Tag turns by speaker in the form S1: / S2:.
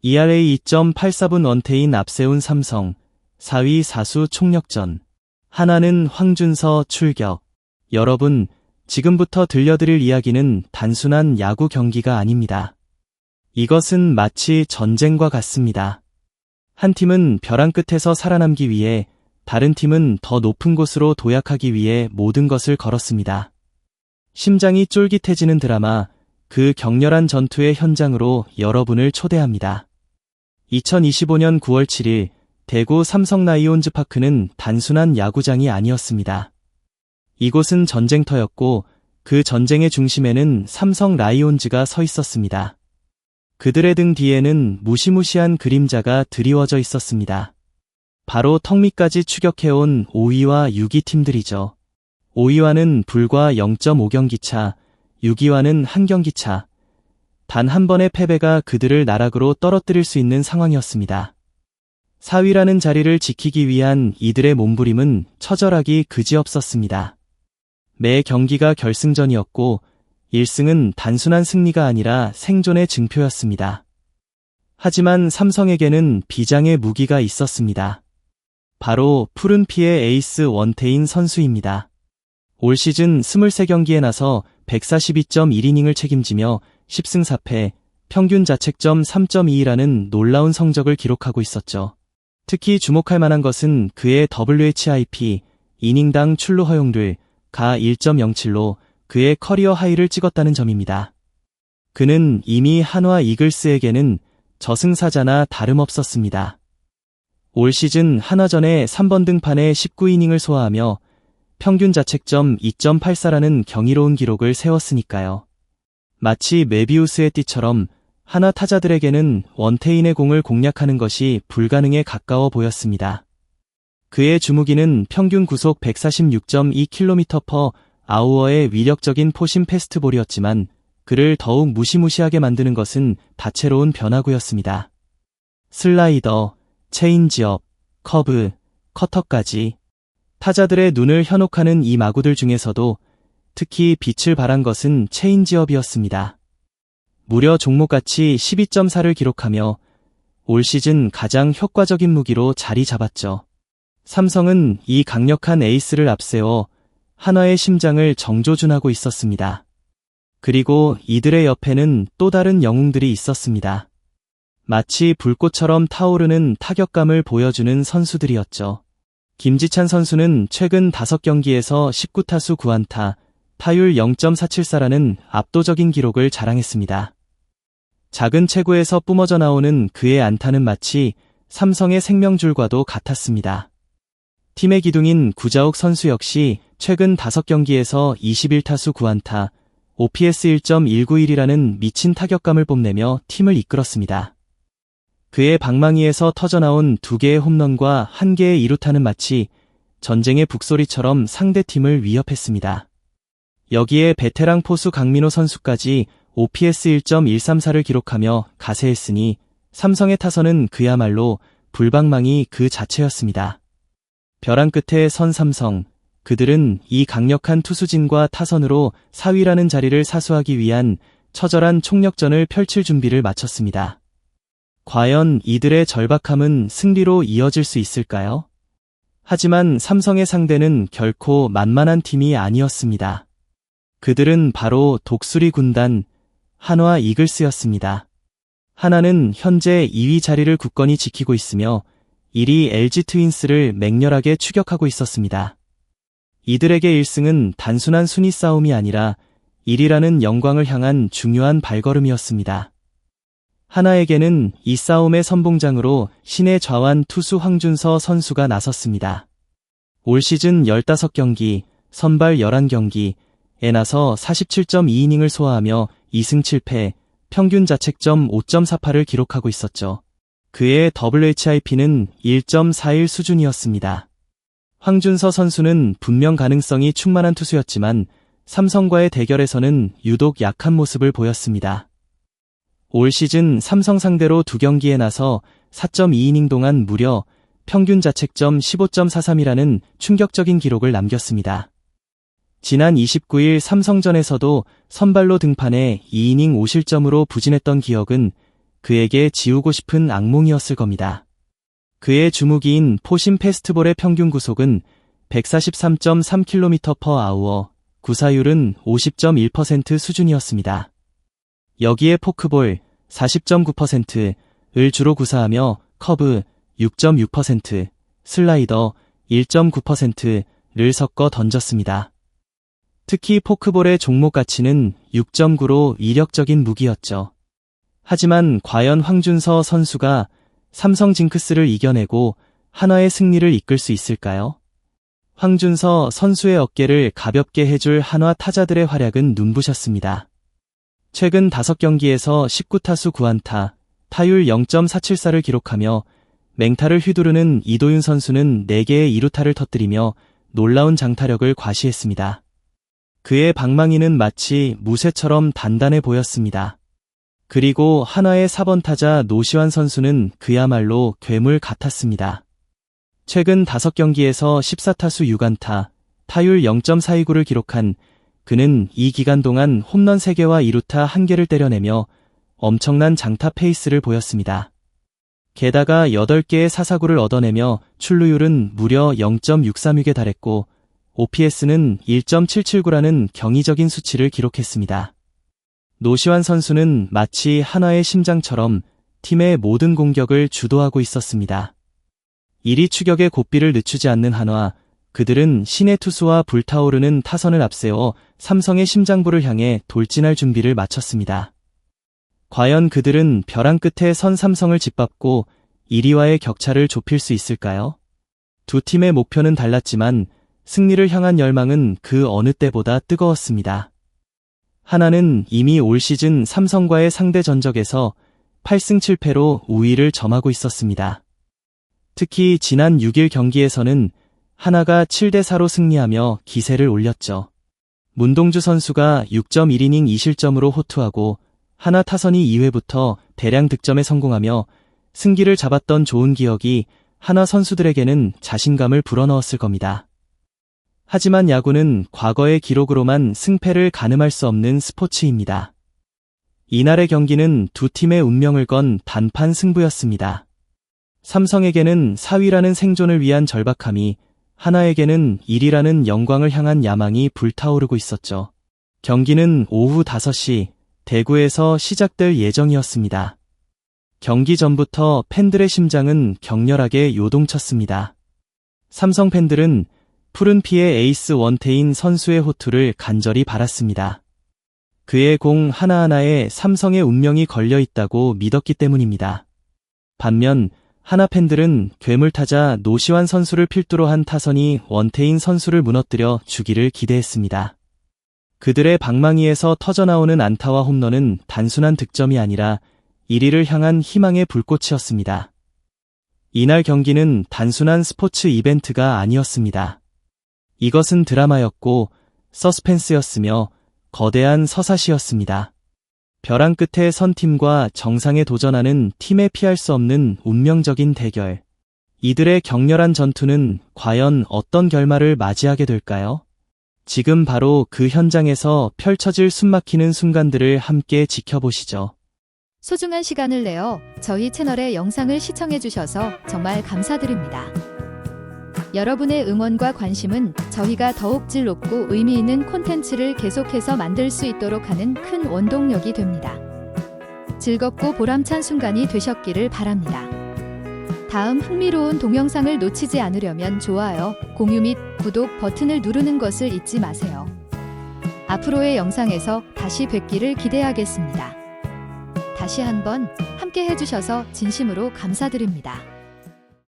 S1: ERA 2.84분 원태인 앞세운 삼성, 4위 사수 총력전. 하나는 황준서 출격. 여러분, 지금부터 들려드릴 이야기는 단순한 야구 경기가 아닙니다. 이것은 마치 전쟁과 같습니다. 한 팀은 벼랑 끝에서 살아남기 위해, 다른 팀은 더 높은 곳으로 도약하기 위해 모든 것을 걸었습니다. 심장이 쫄깃해지는 드라마, 그 격렬한 전투의 현장으로 여러분을 초대합니다. 2025년 9월 7일, 대구 삼성 라이온즈 파크는 단순한 야구장이 아니었습니다. 이곳은 전쟁터였고, 그 전쟁의 중심에는 삼성 라이온즈가 서 있었습니다. 그들의 등 뒤에는 무시무시한 그림자가 드리워져 있었습니다. 바로 턱 밑까지 추격해온 5위와 6위 팀들이죠. 5위와는 불과 0.5경기 차, 6위와는 1경기 차. 단 한 번의 패배가 그들을 나락으로 떨어뜨릴 수 있는 상황이었습니다. 4위라는 자리를 지키기 위한 이들의 몸부림은 처절하기 그지없었습니다. 매 경기가 결승전이었고 1승은 단순한 승리가 아니라 생존의 증표였습니다. 하지만 삼성에게는 비장의 무기가 있었습니다. 바로 푸른 피의 에이스 원태인 선수입니다. 올 시즌 23경기에 나서 142.1이닝을 책임지며 10승 4패, 평균 자책점 3.22라는 놀라운 성적을 기록하고 있었죠. 특히 주목할 만한 것은 그의 WHIP, 이닝당 출루 허용률, 가 1.07로 그의 커리어 하이를 찍었다는 점입니다. 그는 이미 한화 이글스에게는 저승사자나 다름없었습니다. 올 시즌 한화전의 3번 등판에 19이닝을 소화하며 평균 자책점 2.84라는 경이로운 기록을 세웠으니까요. 마치 메비우스의 띠처럼 한화 타자들에게는 원태인의 공을 공략하는 것이 불가능에 가까워 보였습니다. 그의 주무기는 평균 구속 146.2km/h의 위력적인 포심 패스트볼이었지만 그를 더욱 무시무시하게 만드는 것은 다채로운 변화구였습니다. 슬라이더, 체인지업, 커브, 커터까지 타자들의 눈을 현혹하는 이 마구들 중에서도 특히 빛을 발한 것은 체인지업이었습니다. 무려 종목가치 12.4를 기록하며 올 시즌 가장 효과적인 무기로 자리 잡았죠. 삼성은 이 강력한 에이스를 앞세워 한화의 심장을 정조준하고 있었습니다. 그리고 이들의 옆에는 또 다른 영웅들이 있었습니다. 마치 불꽃처럼 타오르는 타격감을 보여주는 선수들이었죠. 김지찬 선수는 최근 5경기에서 19타수 9안타, 타율 0.474라는 압도적인 기록을 자랑했습니다. 작은 체구에서 뿜어져 나오는 그의 안타는 마치 삼성의 생명줄과도 같았습니다. 팀의 기둥인 구자욱 선수 역시 최근 5경기에서 21타수 9안타, OPS 1.191이라는 미친 타격감을 뽐내며 팀을 이끌었습니다. 그의 방망이에서 터져나온 2개의 홈런과 1개의 2루타는 마치 전쟁의 북소리처럼 상대팀을 위협했습니다. 여기에 베테랑 포수 강민호 선수까지 OPS 1.134를 기록하며 가세했으니 삼성의 타선은 그야말로 불방망이 그 자체였습니다. 벼랑 끝에 선 삼성, 그들은 이 강력한 투수진과 타선으로 4위라는 자리를 사수하기 위한 처절한 총력전을 펼칠 준비를 마쳤습니다. 과연 이들의 절박함은 승리로 이어질 수 있을까요? 하지만 삼성의 상대는 결코 만만한 팀이 아니었습니다. 그들은 바로 독수리 군단, 한화 이글스였습니다. 하나는 현재 2위 자리를 굳건히 지키고 있으며 1위 LG 트윈스를 맹렬하게 추격하고 있었습니다. 이들에게 1승은 단순한 순위 싸움이 아니라 1위라는 영광을 향한 중요한 발걸음이었습니다. 하나에게는 이 싸움의 선봉장으로 신의 좌완 투수 황준서 선수가 나섰습니다. 올 시즌 15경기, 선발 11경기에 나서 47.2이닝을 소화하며 2승 7패, 평균 자책점 5.48을 기록하고 있었죠. 그의 WHIP는 1.41 수준이었습니다. 황준서 선수는 분명 가능성이 충만한 투수였지만 삼성과의 대결에서는 유독 약한 모습을 보였습니다. 올 시즌 삼성 상대로 2경기에 나서 4.2이닝 동안 무려 평균 자책점 15.43이라는 충격적인 기록을 남겼습니다. 지난 29일 삼성전에서도 선발로 등판해 2이닝 5실점으로 부진했던 기억은 그에게 지우고 싶은 악몽이었을 겁니다. 그의 주무기인 포심 패스트볼의 평균 구속은 143.3km/h, 구사율은 50.1% 수준이었습니다. 여기에 포크볼 40.9%를 주로 구사하며 커브 6.6%, 슬라이더 1.9%를 섞어 던졌습니다. 특히 포크볼의 종목 가치는 6.9로 이력적인 무기였죠. 하지만 과연 황준서 선수가 삼성 징크스를 이겨내고 한화의 승리를 이끌 수 있을까요? 황준서 선수의 어깨를 가볍게 해줄 한화 타자들의 활약은 눈부셨습니다. 최근 5경기에서 19타수 9안타, 타율 0.474를 기록하며 맹타를 휘두르는 이도윤 선수는 4개의 2루타를 터뜨리며 놀라운 장타력을 과시했습니다. 그의 방망이는 마치 무쇠처럼 단단해 보였습니다. 그리고 한화의 4번 타자 노시환 선수는 그야말로 괴물 같았습니다. 최근 5경기에서 14타수 6안타, 타율 0.429를 기록한 그는 이 기간 동안 홈런 3개와 2루타 1개를 때려내며 엄청난 장타 페이스를 보였습니다. 게다가 8개의 사사구를 얻어내며 출루율은 무려 0.636에 달했고 OPS는 1.779라는 경이적인 수치를 기록했습니다. 노시환 선수는 마치 한화의 심장처럼 팀의 모든 공격을 주도하고 있었습니다. 1위 추격의 고삐를 늦추지 않는 한화, 그들은 신의 투수와 불타오르는 타선을 앞세워 삼성의 심장부를 향해 돌진할 준비를 마쳤습니다. 과연 그들은 벼랑 끝에 선 삼성을 짓밟고 1위와의 격차를 좁힐 수 있을까요? 두 팀의 목표는 달랐지만 승리를 향한 열망은 그 어느 때보다 뜨거웠습니다. 한화는 이미 올 시즌 삼성과의 상대 전적에서 8승 7패로 우위를 점하고 있었습니다. 특히 지난 6일 경기에서는 한화가 7대4로 승리하며 기세를 올렸죠. 문동주 선수가 6.1이닝 2실점으로 호투하고 한화 타선이 2회부터 대량 득점에 성공하며 승기를 잡았던 좋은 기억이 한화 선수들에게는 자신감을 불어넣었을 겁니다. 하지만 야구는 과거의 기록으로만 승패를 가늠할 수 없는 스포츠입니다. 이날의 경기는 두 팀의 운명을 건 단판 승부였습니다. 삼성에게는 4위라는 생존을 위한 절박함이, 한화에게는 1위라는 영광을 향한 야망이 불타오르고 있었죠. 경기는 오후 5시 대구에서 시작될 예정이었습니다. 경기 전부터 팬들의 심장은 격렬하게 요동쳤습니다. 삼성 팬들은 푸른 피의 에이스 원태인 선수의 호투를 간절히 바랐습니다. 그의 공 하나하나에 삼성의 운명이 걸려 있다고 믿었기 때문입니다. 반면 한화 팬들은 괴물타자 노시환 선수를 필두로 한 타선이 원태인 선수를 무너뜨려 주기를 기대했습니다. 그들의 방망이에서 터져나오는 안타와 홈런은 단순한 득점이 아니라 1위를 향한 희망의 불꽃이었습니다. 이날 경기는 단순한 스포츠 이벤트가 아니었습니다. 이것은 드라마였고 서스펜스였으며 거대한 서사시였습니다. 벼랑 끝에 선 팀과 정상에 도전하는 팀에 피할 수 없는 운명적인 대결. 이들의 격렬한 전투는 과연 어떤 결말을 맞이하게 될까요? 지금 바로 그 현장에서 펼쳐질 숨막히는 순간들을 함께 지켜보시죠.
S2: 소중한 시간을 내어 저희 채널의 영상을 시청해주셔서 정말 감사드립니다. 여러분의 응원과 관심은 저희가 더욱 질 높고 의미 있는 콘텐츠를 계속해서 만들 수 있도록 하는 큰 원동력이 됩니다. 즐겁고 보람찬 순간이 되셨기를 바랍니다. 다음 흥미로운 동영상을 놓치지 않으려면 좋아요, 공유 및 구독 버튼을 누르는 것을 잊지 마세요. 앞으로의 영상에서 다시 뵙기를 기대하겠습니다. 다시 한번 함께 해주셔서 진심으로 감사드립니다.